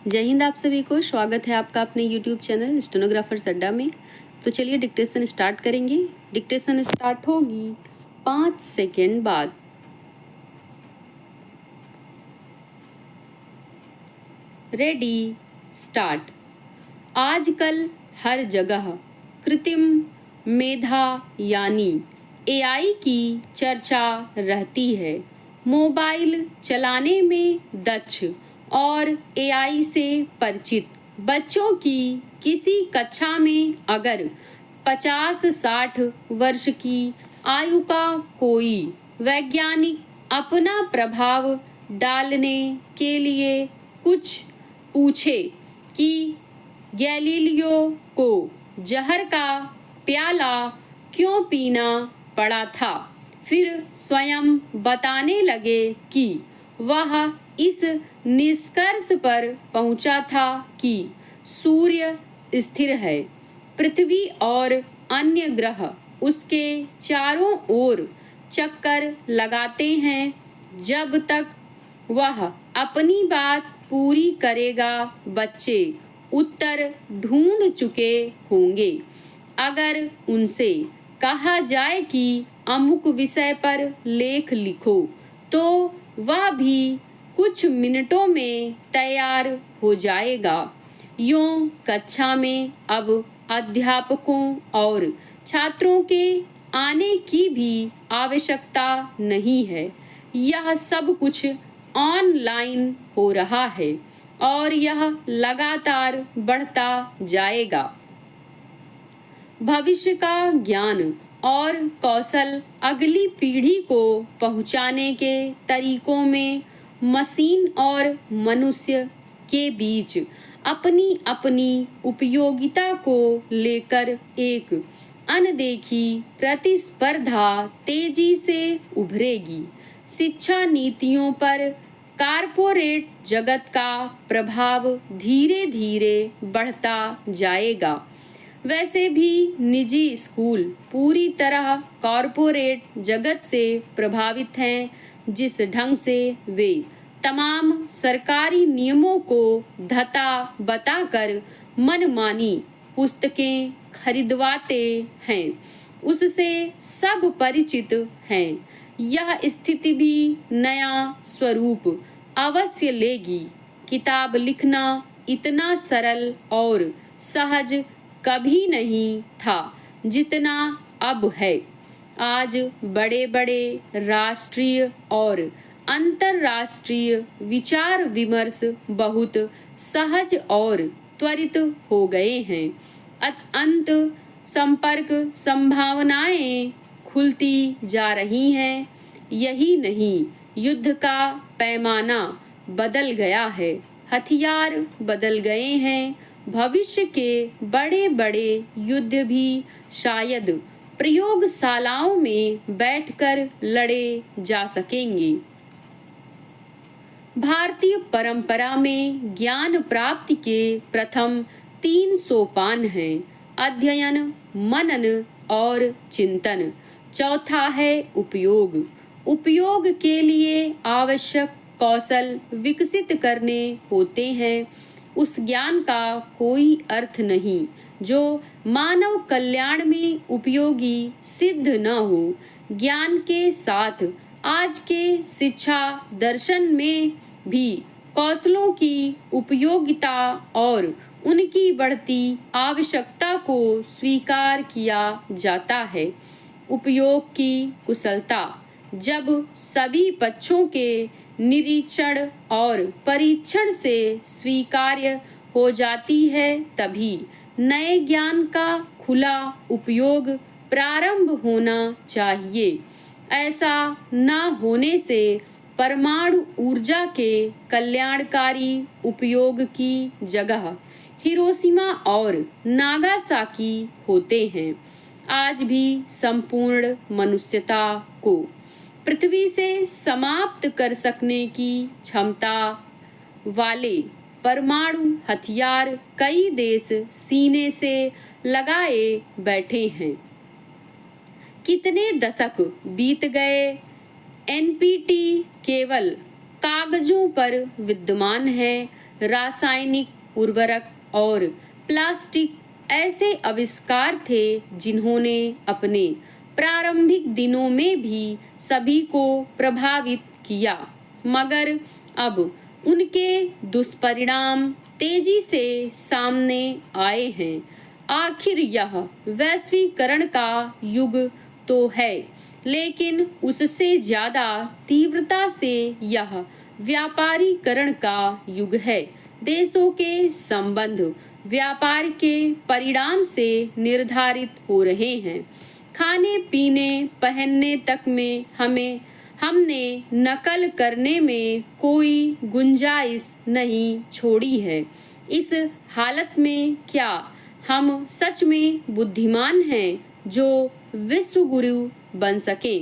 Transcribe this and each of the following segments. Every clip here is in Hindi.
जय हिंद। आप सभी को स्वागत है आपका अपने YouTube चैनल स्टेनोग्राफर्स अड्डा में। तो चलिए डिक्टेशन स्टार्ट करेंगे। डिक्टेशन स्टार्ट होगी 5 सेकेंड बाद। Ready, start. आजकल हर जगह कृत्रिम मेधा यानी AI की चर्चा रहती है। मोबाइल चलाने में दक्ष और AI से परिचित बच्चों की किसी कक्षा में अगर 50-60 वर्ष की आयु का कोई वैज्ञानिक अपना प्रभाव डालने के लिए कुछ पूछे कि गैलीलियो को जहर का प्याला क्यों पीना पड़ा था, फिर स्वयं बताने लगे कि वह इस निष्कर्ष पर पहुंचा था कि सूर्य स्थिर है, पृथ्वी और अन्य ग्रह उसके चारों ओर चक्कर लगाते हैं। जब तक वह अपनी बात पूरी करेगा, बच्चे उत्तर ढूंढ चुके होंगे। अगर उनसे कहा जाए कि अमुक विषय पर लेख लिखो, तो वह भी कुछ मिनटों में तैयार हो जाएगा। यूं कक्षा में अब अध्यापकों और छात्रों के आने की भी आवश्यकता नहीं है। यह सब कुछ ऑनलाइन हो रहा है और यह लगातार बढ़ता जाएगा। भविष्य का ज्ञान और कौशल अगली पीढ़ी को पहुंचाने के तरीकों में मशीन और मनुष्य के बीच अपनी अपनी उपयोगिता को लेकर एक अनदेखी प्रतिस्पर्धा तेजी से उभरेगी। शिक्षा नीतियों पर कारपोरेट जगत का प्रभाव धीरे धीरे बढ़ता जाएगा। वैसे भी निजी स्कूल पूरी तरह कॉरपोरेट जगत से प्रभावित हैं। जिस ढंग से वे तमाम सरकारी नियमों को धता बताकर मनमानी पुस्तकें खरीदवाते हैं, उससे सब परिचित हैं। यह स्थिति भी नया स्वरूप अवश्य लेगी। किताब लिखना इतना सरल और सहज कभी नहीं था जितना अब है। आज बड़े बड़े राष्ट्रीय और अंतर्राष्ट्रीय विचार विमर्श बहुत सहज और त्वरित हो गए हैं। अंत संपर्क संभावनाएं खुलती जा रही हैं। यही नहीं, युद्ध का पैमाना बदल गया है, हथियार बदल गए हैं। भविष्य के बड़े बड़े युद्ध भी शायद प्रयोगशालाओं में बैठकर लड़े जा सकेंगे। भारतीय परंपरा में ज्ञान प्राप्ति के प्रथम 3 सोपान हैं: अध्ययन, मनन और चिंतन। चौथा है उपयोग। उपयोग के लिए आवश्यक कौशल विकसित करने होते हैं। उस ज्ञान का कोई अर्थ नहीं जो मानव कल्याण में उपयोगी सिद्ध न हो। ज्ञान के साथ आज के शिक्षा दर्शन में भी कौशलों की उपयोगिता और उनकी बढ़ती आवश्यकता को स्वीकार किया जाता है। उपयोग की कुशलता जब सभी पक्षों के निरीक्षण और परीक्षण से स्वीकार्य हो जाती है, तभी नए ज्ञान का खुला उपयोग प्रारंभ होना चाहिए। ऐसा न होने से परमाणु ऊर्जा के कल्याणकारी उपयोग की जगह हिरोशिमा और नागासाकी होते हैं। आज भी संपूर्ण मनुष्यता को पृथ्वी से समाप्त कर सकने की क्षमता वाले परमाणु हथियार कई देश सीने से लगाए बैठे हैं। कितने दशक बीत गए, एनपीटी केवल कागजों पर विद्यमान है। रासायनिक उर्वरक और प्लास्टिक ऐसे आविष्कार थे जिन्होंने अपने प्रारंभिक दिनों में भी सभी को प्रभावित किया, मगर अब उनके दुष्परिणाम तेजी से सामने आए हैं। आखिर यह वैश्वीकरण का युग तो है, लेकिन उससे ज्यादा तीव्रता से यह व्यापारीकरण का युग है। देशों के संबंध व्यापार के परिणाम से निर्धारित हो रहे हैं। खाने पीने पहनने तक में हमने नकल करने में कोई गुंजाइश नहीं छोड़ी है। इस हालत में क्या हम सच में बुद्धिमान हैं जो विश्व गुरु बन सके?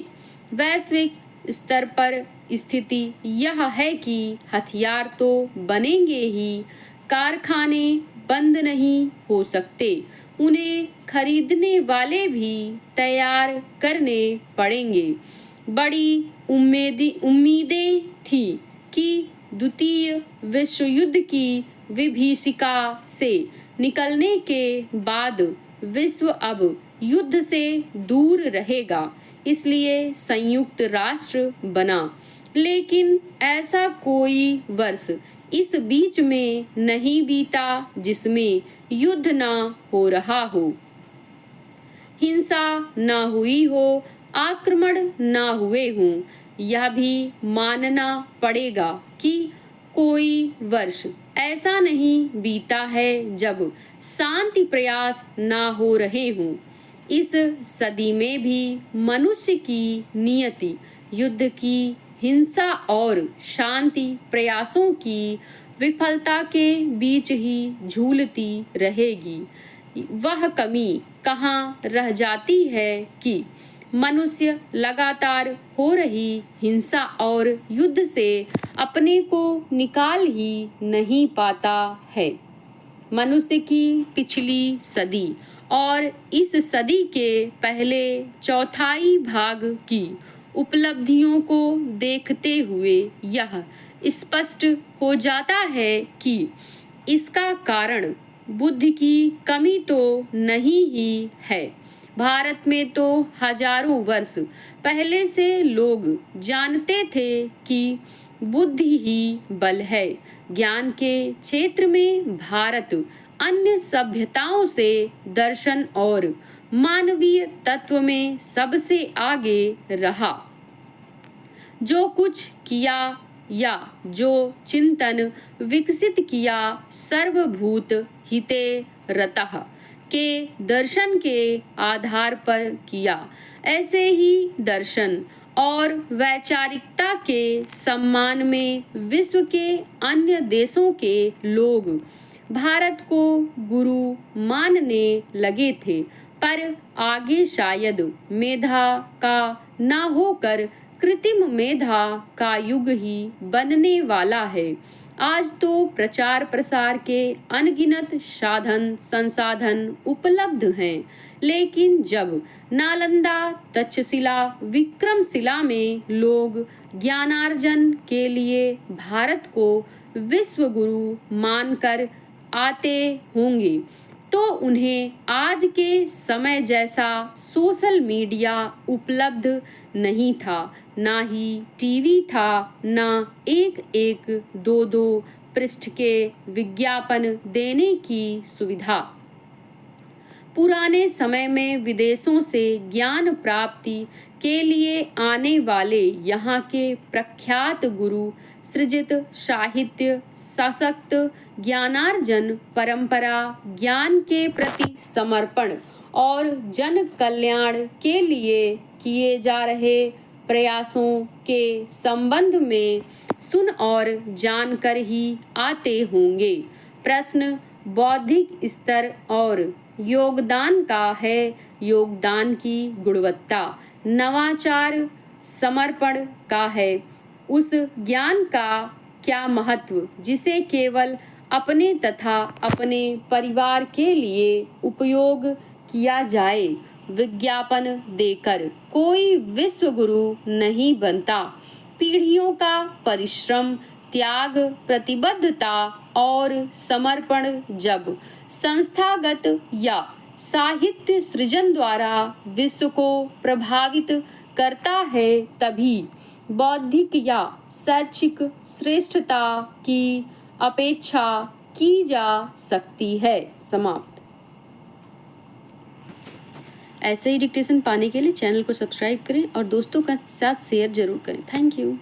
वैश्विक स्तर पर स्थिति यह है कि हथियार तो बनेंगे ही, कारखाने बंद नहीं हो सकते, उन्हें खरीदने वाले भी तैयार करने पड़ेंगे। बड़ी उम्मीदें थी कि द्वितीय विश्व युद्ध की विभीषिका से निकलने के बाद विश्व अब युद्ध से दूर रहेगा, इसलिए संयुक्त राष्ट्र बना। लेकिन ऐसा कोई वर्ष इस बीच में नहीं बीता जिसमें युद्ध ना हो रहा हो, हिंसा ना हुई हो, आक्रमण ना हुए हों। यह भी मानना पड़ेगा कि कोई वर्ष ऐसा नहीं बीता है जब शांति प्रयास ना हो रहे हों। इस सदी में भी मनुष्य की नियति युद्ध की, हिंसा और शांति प्रयासों की विफलता के बीच ही झूलती रहेगी। वह कमी कहाँ रह जाती है कि मनुष्य लगातार हो रही हिंसा और युद्ध से अपने को निकाल ही नहीं पाता है। मनुष्य की पिछली सदी और इस सदी के पहले चौथाई भाग की उपलब्धियों को देखते हुए यह स्पष्ट हो जाता है कि इसका कारण बुद्धि की कमी तो नहीं ही है। भारत में तो हजारों वर्ष पहले से लोग जानते थे कि बुद्धि ही बल है। ज्ञान के क्षेत्र में भारत अन्य सभ्यताओं से दर्शन और मानवीय तत्व में सबसे आगे रहा। जो कुछ किया या जो चिंतन विकसित किया सर्वभूत हिते रतः के दर्शन के आधार पर किया। ऐसे ही दर्शन और वैचारिकता के सम्मान में विश्व के अन्य देशों के लोग भारत को गुरु मानने लगे थे, पर आगे शायद मेधा का न होकर कृत्रिम मेधा का युग ही बनने वाला है। आज तो प्रचार प्रसार के अनगिनत साधन संसाधन उपलब्ध हैं, लेकिन जब नालंदा, तक्षशिला, विक्रमशिला में लोग ज्ञानार्जन के लिए भारत को विश्व गुरु मानकर आते होंगे, तो उन्हें आज के समय जैसा सोशल मीडिया उपलब्ध नहीं था, ना ही टीवी था, ना एक एक दो दो पृष्ठ के विज्ञापन देने की सुविधा। पुराने समय में विदेशों से ज्ञान प्राप्ति के लिए आने वाले यहाँ के प्रख्यात गुरु सृजित साहित्य, सशक्त ज्ञानार्जन परंपरा, ज्ञान के प्रति समर्पण और जन कल्याण के लिए किए जा रहे प्रयासों के संबंध में सुन और जानकर ही आते होंगे। प्रश्न बौद्धिक स्तर और योगदान का है। योगदान की गुणवत्ता नवाचार समर्पण का है। उस ज्ञान का क्या महत्व जिसे केवल अपने तथा अपने परिवार के लिए उपयोग किया जाए। विज्ञापन देकर कोई विश्व गुरु नहीं बनता। पीढ़ियों का परिश्रम, त्याग, प्रतिबद्धता और समर्पण जब संस्थागत या साहित्य सृजन द्वारा विश्व को प्रभावित करता है, तभी बौद्धिक या शैक्षिक श्रेष्ठता की अपेक्षा की जा सकती है। समाप्त। ऐसे ही डिक्टेशन पाने के लिए चैनल को सब्सक्राइब करें और दोस्तों के साथ शेयर जरूर करें। Thank you.